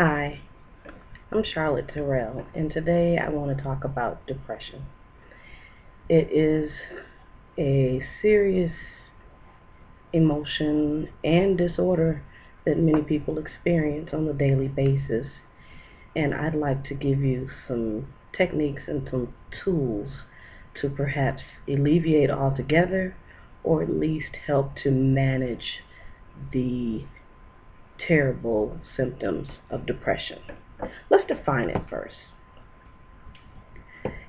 Hi, I'm Scott-Terrell, and today I want to talk about depression. It is a serious emotion and disorder that many people experience on a daily basis, and I'd like to give you some techniques and some tools to perhaps alleviate altogether or at least help to manage the terrible symptoms of depression. Let's define it first.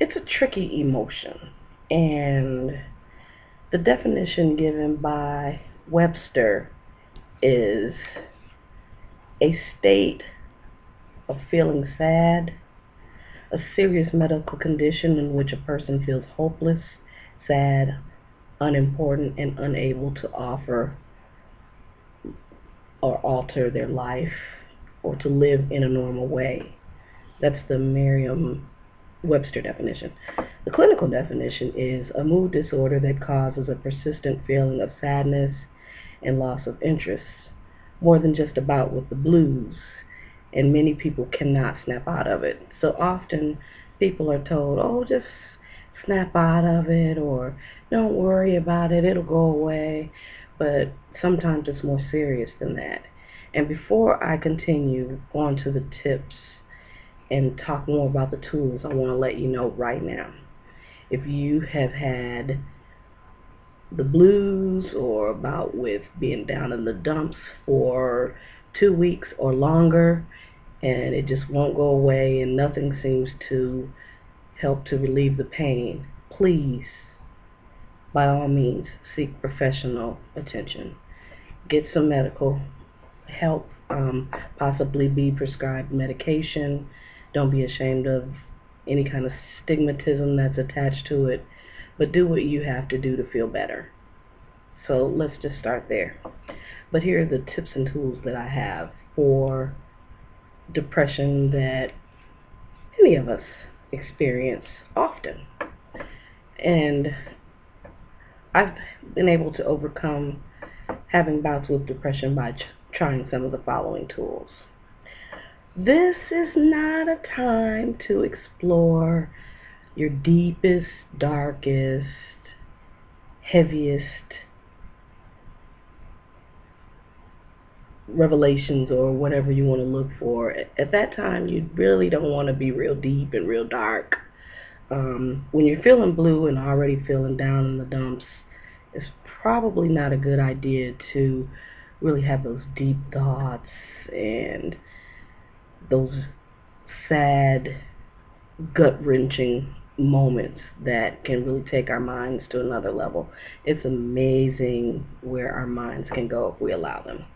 It's a tricky emotion, and the definition given by Webster is a state of feeling sad, a serious medical condition in which a person feels hopeless, sad, unimportant, and unable to offer or alter their life or to live in a normal way. That's the Merriam-Webster definition. The clinical definition is a mood disorder that causes a persistent feeling of sadness and loss of interest, more than just a bout with the blues, and many people cannot snap out of it. So often people are told, oh, just snap out of it, or don't worry about it, it'll go away. But sometimes it's more serious than that. And before I continue on to the tips and talk more about the tools, I want to let you know right now, if you have had the blues or about with being down in the dumps for 2 weeks or longer, and it just won't go away and nothing seems to help to relieve the pain, please, by all means, seek professional attention. Get some medical help, possibly be prescribed medication. Don't be ashamed of any kind of stigmatism that's attached to it, but do what you have to do to feel better. So let's just start there. But here are the tips and tools that I have for depression that many of us experience often. And I've been able to overcome having bouts with depression by trying some of the following tools. This is not a time to explore your deepest, darkest, heaviest revelations or whatever you want to look for. At that time, you really don't want to be real deep and real dark. When you're feeling blue and already feeling down in the dumps, it's probably not a good idea to really have those deep thoughts and those sad, gut-wrenching moments that can really take our minds to another level. It's amazing where our minds can go if we allow them.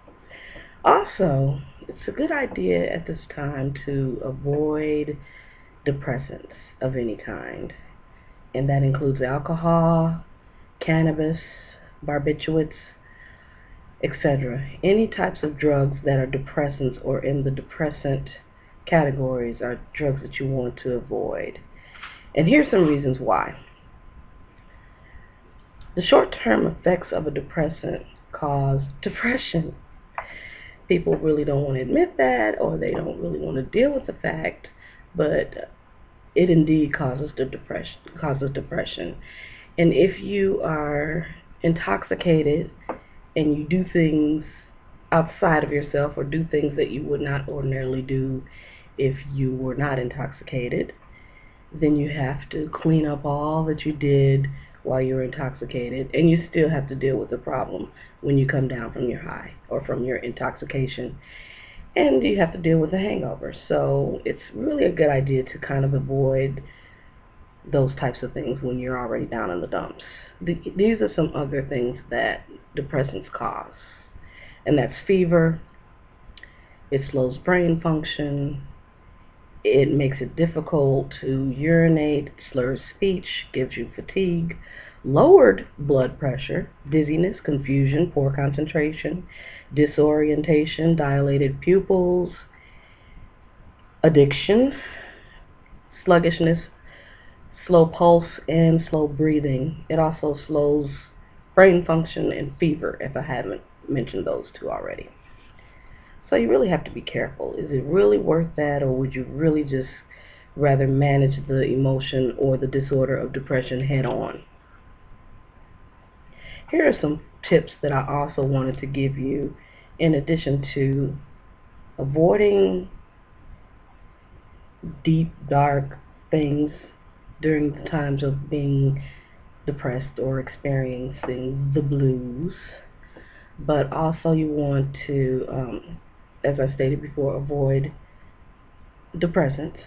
Also, it's a good idea at this time to avoid depressants of any kind, and that includes alcohol, cannabis, barbiturates, etc. Any types of drugs that are depressants or in the depressant categories are drugs that you want to avoid. And here's some reasons why. The short-term effects of a depressant cause depression. People really don't want to admit that, or they don't really want to deal with the fact, but it indeed causes depression. And if you are intoxicated and you do things outside of yourself or do things that you would not ordinarily do if you were not intoxicated, then you have to clean up all that you did while you were intoxicated, and you still have to deal with the problem when you come down from your high or from your intoxication, and you have to deal with the hangover. So it's really a good idea to kind of avoid those types of things when you're already down in the dumps. These are some other things that depressants cause, and that's fever, it slows brain function, it makes it difficult to urinate, slurs speech, gives you fatigue, lowered blood pressure, dizziness, confusion, poor concentration, disorientation, dilated pupils, addiction, sluggishness, slow pulse, and slow breathing. It also slows brain function and fever, if I haven't mentioned those two already. So you really have to be careful. Is it really worth that, or would you really just rather manage the emotion or the disorder of depression head on? Here are some tips that I also wanted to give you in addition to avoiding deep, dark things during the times of being depressed or experiencing the blues. But also you want to, as I stated before, avoid depressants.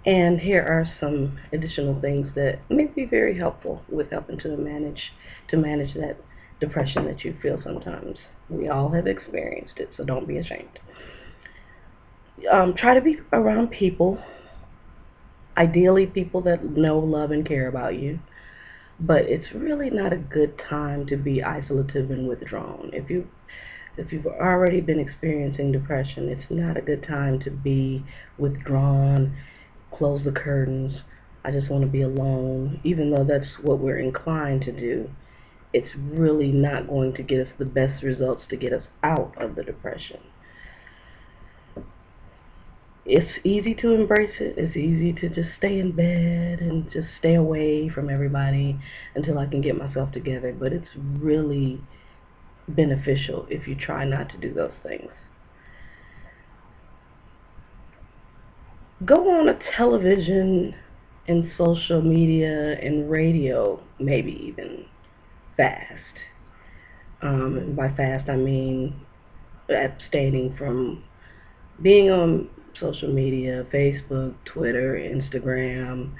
And here are some additional things that may be very helpful with helping to manage that depression that you feel sometimes. We all have experienced it, so don't be ashamed. Try to be around people, ideally people that know, love, and care about you. But it's really not a good time to be isolative and withdrawn. If you've already been experiencing depression, it's not a good time to be withdrawn, close the curtains, I just want to be alone. Even though that's what we're inclined to do, it's really not going to get us the best results to get us out of the depression. It's easy to embrace it. It's easy to just stay in bed and just stay away from everybody until I can get myself together. But it's really beneficial if you try not to do those things. Go on a television and social media and radio, maybe even fast. By fast, I mean abstaining from being on social media, Facebook, Twitter, Instagram,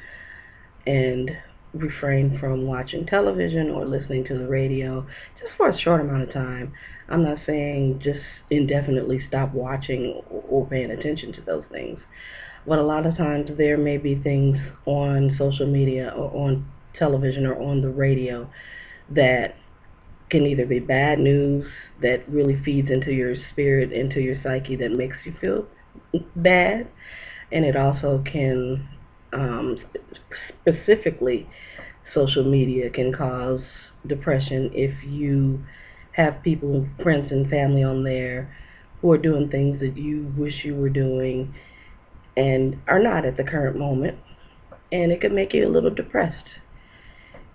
and refrain from watching television or listening to the radio just for a short amount of time. I'm not saying just indefinitely stop watching or paying attention to those things, but a lot of times there may be things on social media or on television or on the radio that can either be bad news that really feeds into your spirit, into your psyche, that makes you feel bad, and it also can, specifically, social media can cause depression if you have people, friends and family on there who are doing things that you wish you were doing and are not at the current moment, and it could make you a little depressed.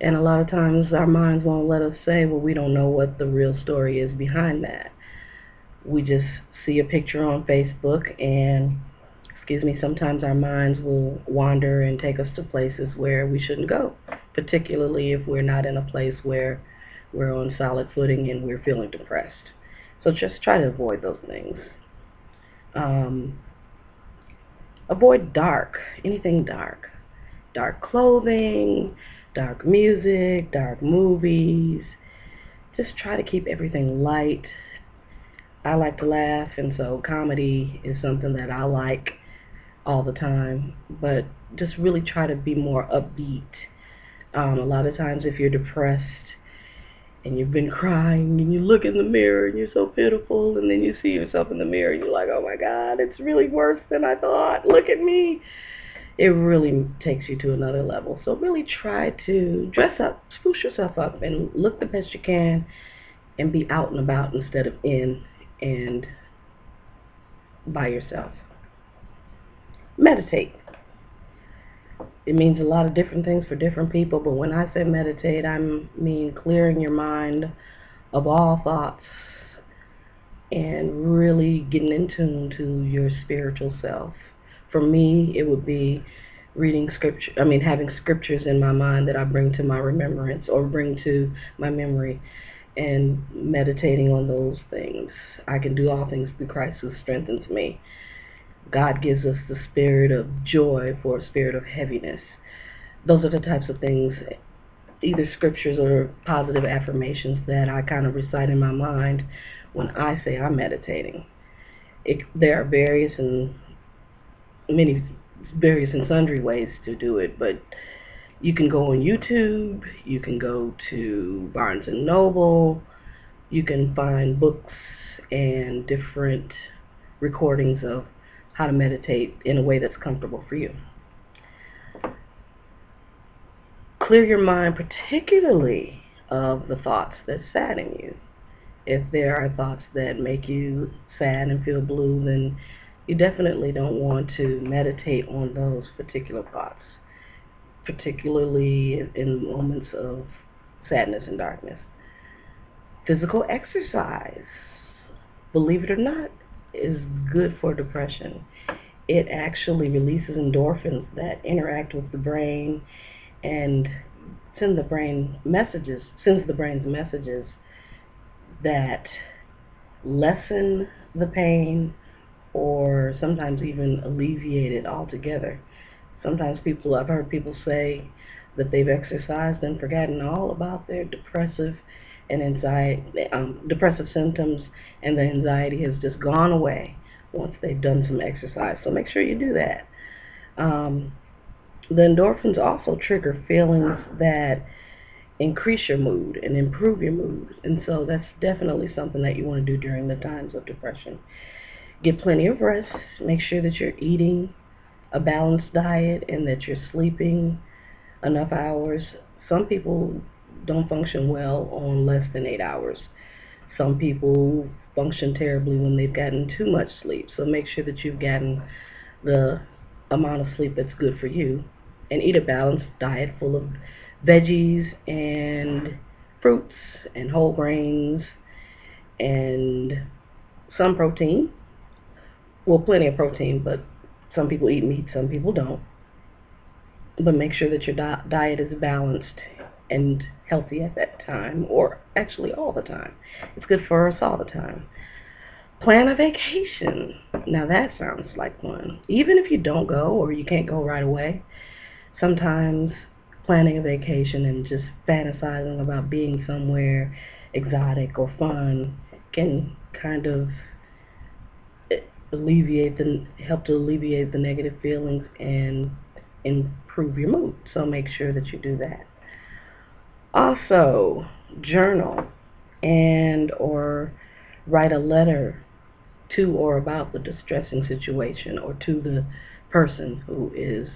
And a lot of times our minds won't let us say, well, we don't know what the real story is behind that. We just see a picture on Facebook and, sometimes our minds will wander and take us to places where we shouldn't go, particularly if we're not in a place where we're on solid footing and we're feeling depressed. So just try to avoid those things. Avoid anything dark. Dark clothing, dark music, dark movies. Just try to keep everything light. I like to laugh, and so comedy is something that I like all the time, but just really try to be more upbeat. A lot of times if you're depressed and you've been crying and you look in the mirror and you're so pitiful, and then you see yourself in the mirror and you're like, oh my God, it's really worse than I thought, look at me. It really takes you to another level. So really try to dress up, spruce yourself up, and look the best you can, and be out and about instead of in and by yourself. Meditate. It means a lot of different things for different people, but when I say meditate, I mean clearing your mind of all thoughts and really getting in tune to your spiritual self. For me, it would be having scriptures in my mind that I bring to my remembrance or bring to my memory, and meditating on those things. I can do all things through Christ who strengthens me. God gives us the spirit of joy for a spirit of heaviness. Those are the types of things, either scriptures or positive affirmations, that I kind of recite in my mind when I say I'm meditating. There are various and sundry ways to do it, but you can go on YouTube, you can go to Barnes and Noble, you can find books and different recordings of how to meditate in a way that's comfortable for you. Clear your mind particularly of the thoughts that sadden you. If there are thoughts that make you sad and feel blue, then you definitely don't want to meditate on those particular thoughts, particularly in moments of sadness and darkness. Physical exercise, believe it or not, is good for depression. It actually releases endorphins that interact with the brain and sends the brain's messages that lessen the pain or sometimes even alleviate it altogether. Sometimes I've heard people say that they've exercised and forgotten all about their depressive symptoms, and the anxiety has just gone away once they've done some exercise. So make sure you do that. The endorphins also trigger feelings that increase your mood and improve your mood, and so that's definitely something that you want to do during the times of depression. Get plenty of rest. Make sure that you're eating a balanced diet and that you're sleeping enough hours. Some people don't function well on less than 8 hours. Some people function terribly when they've gotten too much sleep. So make sure that you've gotten the amount of sleep that's good for you. And eat a balanced diet full of veggies and fruits and whole grains and some protein. Well, plenty of protein, but some people eat meat, some people don't. But make sure that your diet is balanced and healthy at that time, or actually all the time. It's good for us all the time. Plan a vacation. Now that sounds like fun. Even if you don't go or you can't go right away, sometimes planning a vacation and just fantasizing about being somewhere exotic or fun can kind of help to alleviate the negative feelings and improve your mood. So make sure that you do that. Also, journal and or write a letter to or about the distressing situation or to the person who is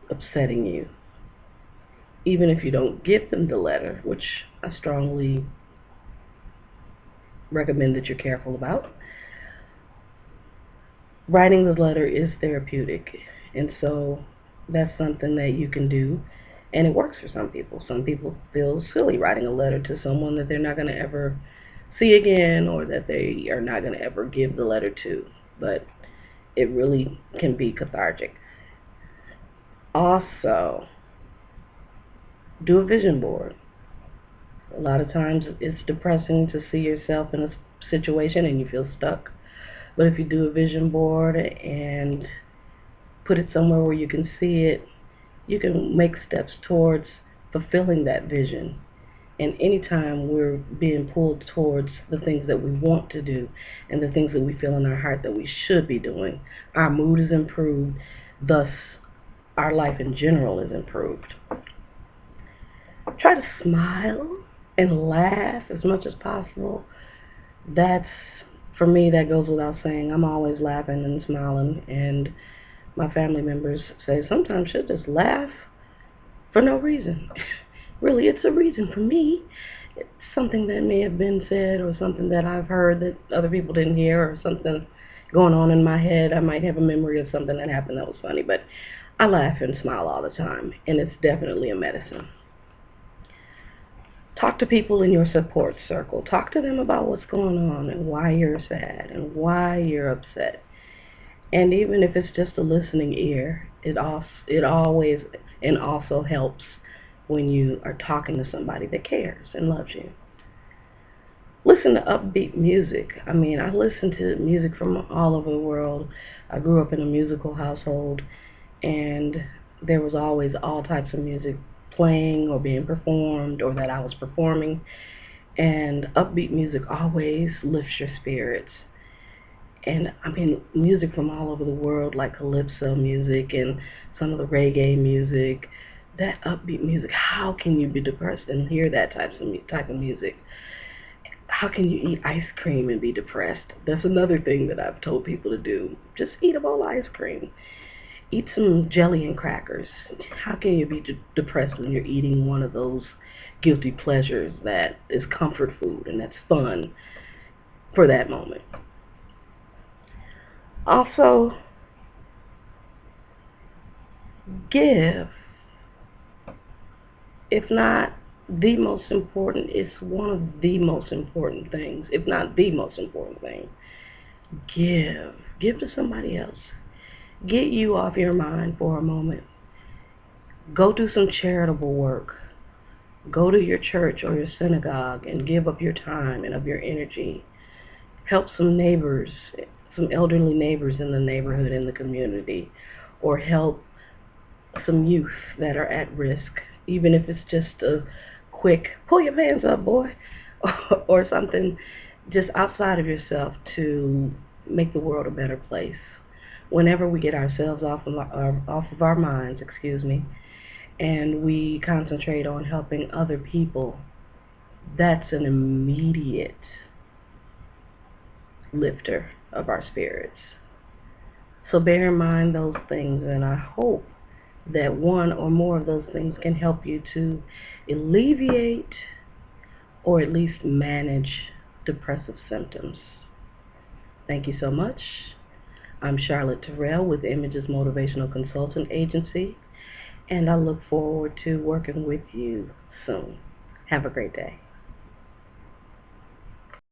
upsetting you. Even if you don't give them the letter, which I strongly recommend that you're careful about, writing the letter is therapeutic, and so that's something that you can do, and it works for some people. Some people feel silly writing a letter to someone that they're not going to ever see again or that they are not going to ever give the letter to, but it really can be cathartic. Also, do a vision board. A lot of times it's depressing to see yourself in a situation and you feel stuck. But if you do a vision board and put it somewhere where you can see it, you can make steps towards fulfilling that vision. And anytime we're being pulled towards the things that we want to do and the things that we feel in our heart that we should be doing, our mood is improved, thus our life in general is improved. Try to smile and laugh as much as possible. For me, that goes without saying. I'm always laughing and smiling, and my family members say sometimes she'll just laugh for no reason. Really, it's a reason for me. It's something that may have been said or something that I've heard that other people didn't hear or something going on in my head. I might have a memory of something that happened that was funny, but I laugh and smile all the time, and it's definitely a medicine. Talk to people in your support circle. Talk to them about what's going on and why you're sad and why you're upset. And even if it's just a listening ear, it always and also helps when you are talking to somebody that cares and loves you. Listen to upbeat music. I listen to music from all over the world. I grew up in a musical household, and there was always all types of music playing or being performed or that I was performing, and upbeat music always lifts your spirits. And music from all over the world, like calypso music and some of the reggae music, that upbeat music. How can you be depressed and hear that type of music? How can you eat ice cream and be depressed? That's another thing that I've told people to do. Just eat a bowl of ice cream. Eat some jelly and crackers. How can you be depressed when you're eating one of those guilty pleasures that is comfort food and that's fun for that moment. Also, give. If not the most important, it's one of the most important things, if not the most important thing. Give. Give to somebody else. Get you off your mind for a moment. Go do some charitable work. Go to your church or your synagogue and give of your time and of your energy. Help some neighbors, some elderly neighbors in the neighborhood, in the community, or help some youth that are at risk, even if it's just a quick, pull your pants up, boy, or something just outside of yourself to make the world a better place. Whenever we get ourselves off of our minds, and we concentrate on helping other people, that's an immediate lifter of our spirits. So bear in mind those things, and I hope that one or more of those things can help you to alleviate or at least manage depressive symptoms. Thank you so much. I'm Scott-Terrell with Images Motivational Consultant Agency, and I look forward to working with you soon. Have a great day.